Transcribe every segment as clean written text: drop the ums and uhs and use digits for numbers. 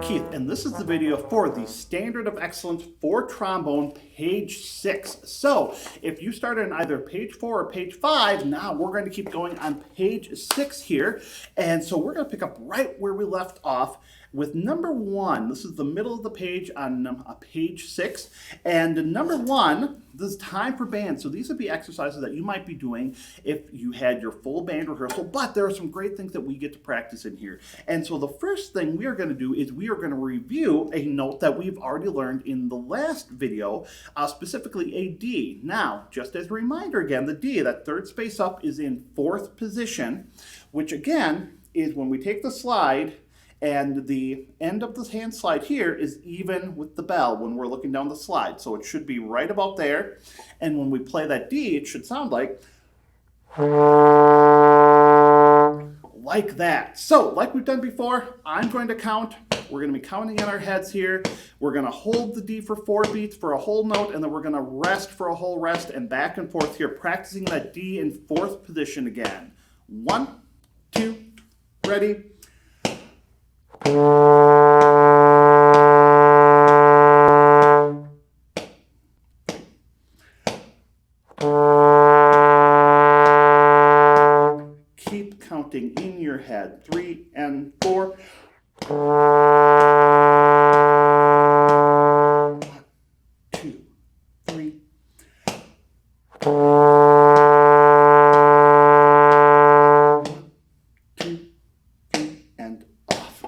Keith, and this is the video for the Standard of Excellence for Trombone, page 6. So, if you started on either page 4 or page 5, now we're going to keep going on page 6 here. And so we're going to pick up right where we left off with number 1. This is the middle of the page on page 6. And number 1, this is time for band. So these would be exercises that you might be doing if you had your full band rehearsal, but there are some great things that we get to practice in here. And so the first thing we are going to do is we are going to review a note that we've already learned in the last video, specifically a D. Now, just as a reminder again, the D, that third space up, is in 4th position, which again is when we take the slide and the end of the hand slide here is even with the bell when we're looking down the slide. So it should be right about there. And when we play that D, it should sound like that. So like we've done before, I'm going to count. We're going to be counting in our heads here. We're going to hold the D for 4 beats for a whole note, and then we're going to rest for a whole rest, and back and forth here, practicing that D in 4th position again. 1, 2, ready. Keep counting in your head. 3 and 4. 1, 2, 3. 1, 2, 3, and off.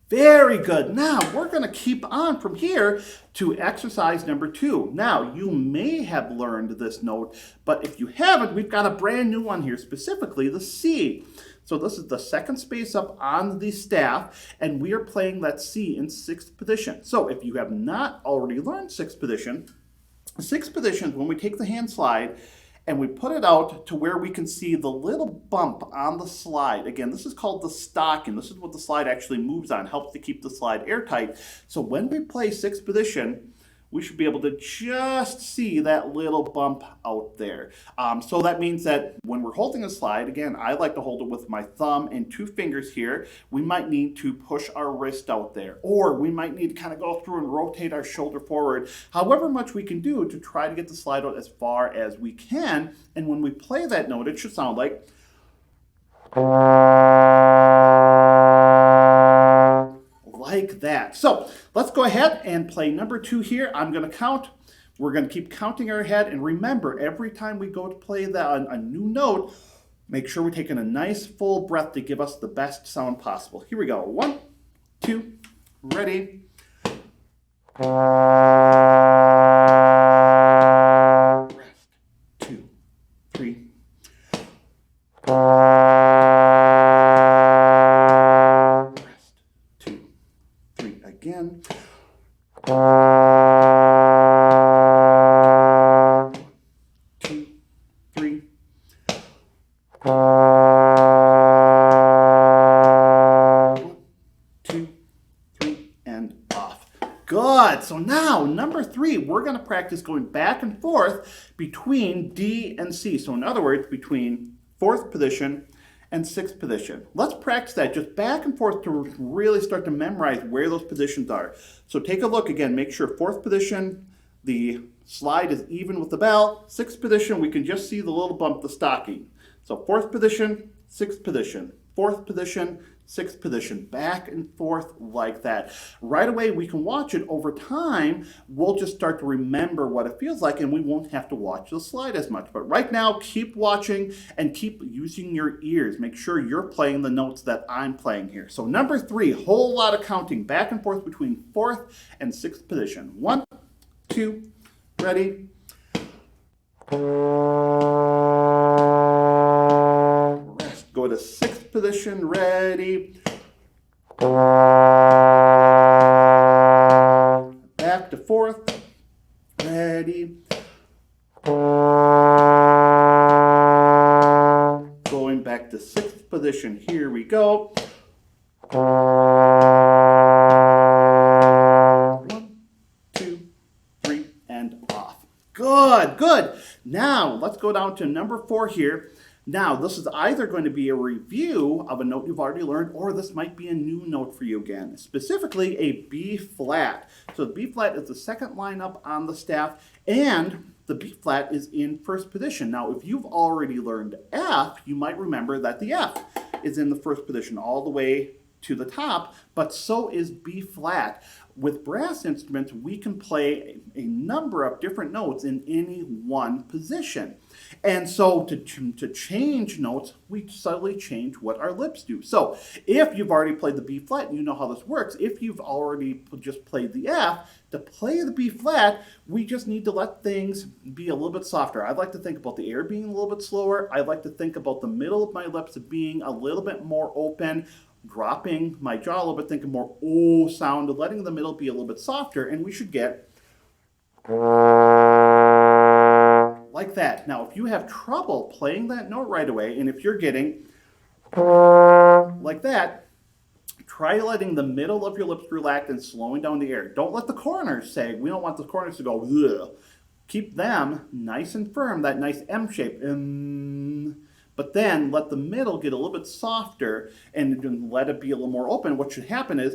Very good. Now we're going to keep on from here to exercise number 2. Now you may have learned this note, but if you haven't, we've got a brand new one here, specifically the C. So this is the 2nd space up on the staff, and we are playing that C in 6th position. So if you have not already learned 6th position, 6th position is when we take the hand slide and we put it out to where we can see the little bump on the slide. Again, this is called the stocking. This is what the slide actually moves on, helps to keep the slide airtight. So when we play 6th position, we should be able to just see that little bump out there. So that means that when we're holding a slide, again, I like to hold it with my thumb and 2 fingers here. We might need to push our wrist out there, or we might need to kind of go through and rotate our shoulder forward, however much we can do to try to get the slide out as far as we can. And when we play that note, it should sound like that. So let's go ahead and play number 2 here. I'm going to count. We're going to keep counting our head. And remember, every time we go to play a new note, make sure we're taking a nice full breath to give us the best sound possible. Here we go. 1, 2, ready. Rest. 2, 3. Again. 1, 2, 3. 1, 2, 3, and off. Good. So now, number 3, we're going to practice going back and forth between D and C. So in other words, between 4th position and 6th position. Let's practice that just back and forth to really start to memorize where those positions are. So take a look again, make sure 4th position, the slide is even with the bell. 6th position, we can just see the little bump, the stocking. So 4th position, 6th position, 4th position, 6th position, back and forth like that. Right away, we can watch it. Over time, we'll just start to remember what it feels like, and we won't have to watch the slide as much. But right now, keep watching and keep using your ears. Make sure you're playing the notes that I'm playing here. So number 3, whole lot of counting back and forth between 4th and 6th position. 1, 2, ready. Rest. Go to 6th position, ready. Back to 4th, ready. Going back to 6th position, here we go. 1, 2, 3, and off. Good, good. Now, let's go down to number 4 here. Now, this is either going to be a review of a note you've already learned, or this might be a new note for you again, specifically a B flat. So the B flat is the second line up on the staff, and the B flat is in first position. Now, if you've already learned F, you might remember that the F is in the first position all the way to the top, but so is B flat. With brass instruments, we can play a number of different notes in any one position. And so to change notes, we subtly change what our lips do. So if you've already played the B flat, and you know how this works. If you've already just played the F, to play the B flat, we just need to let things be a little bit softer. I'd like to think about the air being a little bit slower. I'd like to think about the middle of my lips being a little bit more open, dropping my jaw a little bit, thinking more O sound, letting the middle be a little bit softer, and we should get like that. Now, if you have trouble playing that note right away, and if you're getting like that, try letting the middle of your lips relax and slowing down the air. Don't let the corners sag. We don't want the corners to go ugh. Keep them nice and firm, that nice M shape. But then let the middle get a little bit softer and let it be a little more open. What should happen is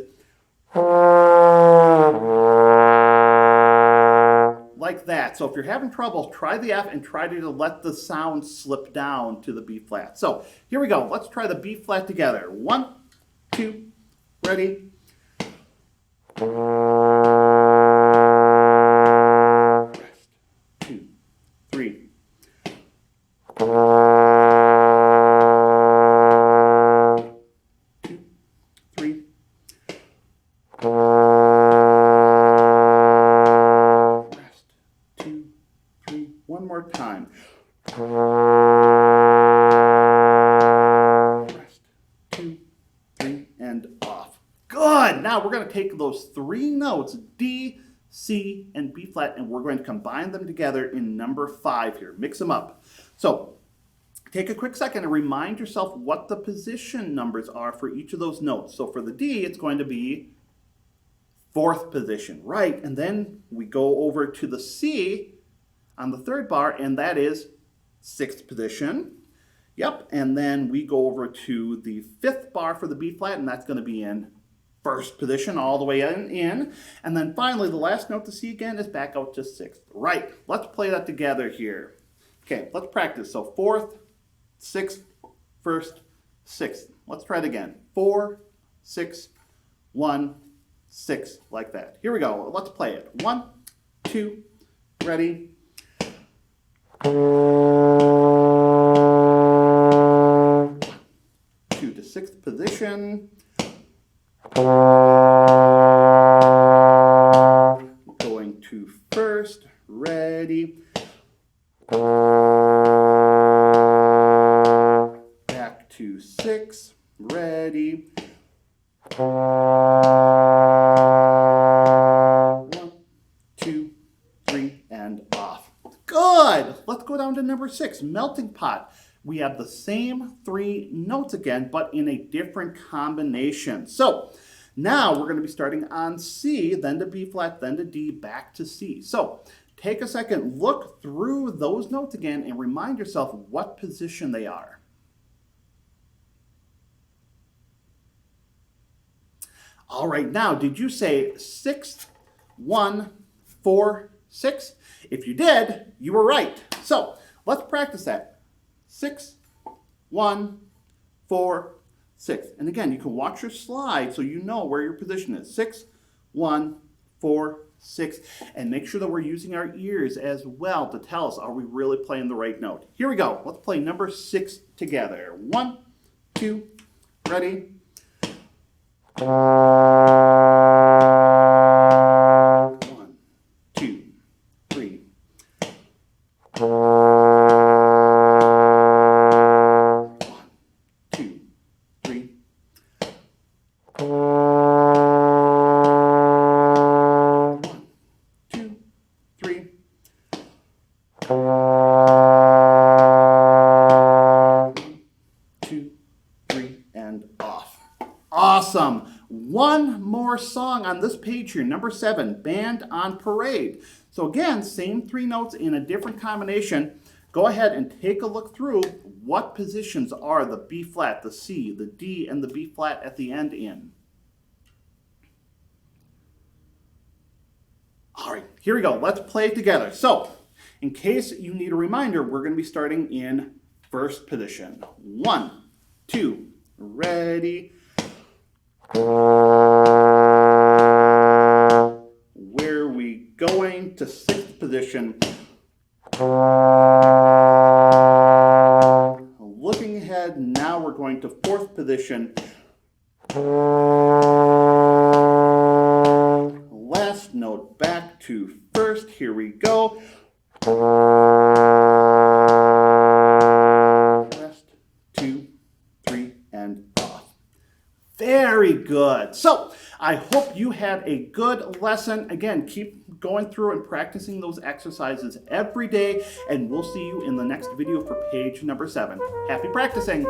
like that. So if you're having trouble, try the F and try to let the sound slip down to the B flat. So here we go. Let's try the B flat together. 1, 2, ready. Rest. 2, 3. One more time. Rest. 2, 3, and off. Good. Now we're going to take those three notes, D, C, and B flat, and we're going to combine them together in number 5 here. Mix them up. So take a quick second and remind yourself what the position numbers are for each of those notes. So for the D, it's going to be 4th position, right? And then we go over to the C on the 3rd bar, and that is 6th position. Yep, and then we go over to the 5th bar for the B flat, and that's going to be in 1st position all the way in. And then finally, the last note to C again is back out to 6th. Right, let's play that together here. Okay, let's practice. So 4th, 6th, 1st, 6th. Let's try it again. 4, 6, 1, 6, like that. Here we go. Let's play it. 1, 2, ready. 1, 2 to 6th position. Going to 1st, ready. Back to 6, ready. 1, 2, 3, and off. Good. Let's go down to number 6, melting pot. We have the same 3 notes again, but in a different combination. So now we're going to be starting on C, then to B flat, then to D, back to C. So take a second, look through those notes again, and remind yourself what position they are. All right, now, did you say 6th, 1, 4, 6? If you did, you were right. So let's practice that. 6, 1, 4, 6. And again, you can watch your slide so you know where your position is. 6, 1, 4, 6. And make sure that we're using our ears as well to tell us, are we really playing the right note? Here we go. Let's play number 6 together. 1, 2, ready. 1, 2, 3. 2, 3, and off. Awesome. One more song on this page here, number 7, Band on Parade. So again, same 3 notes in a different combination. go ahead and take a look through what positions are the B flat, the C, the D, and the B flat at the end in. All right, here we go. Let's play it together. So, in case you need a reminder, we're going to be starting in first position. 1, 2, ready. Where are we going to sixth position? Looking ahead, now we're going to fourth position. Last note back to first. Here we go. Rest, 2, 3, and off. Very good. So I hope you had a good lesson. Again, keep going through and practicing those exercises every day, and we'll see you in the next video for page number 7. Happy practicing.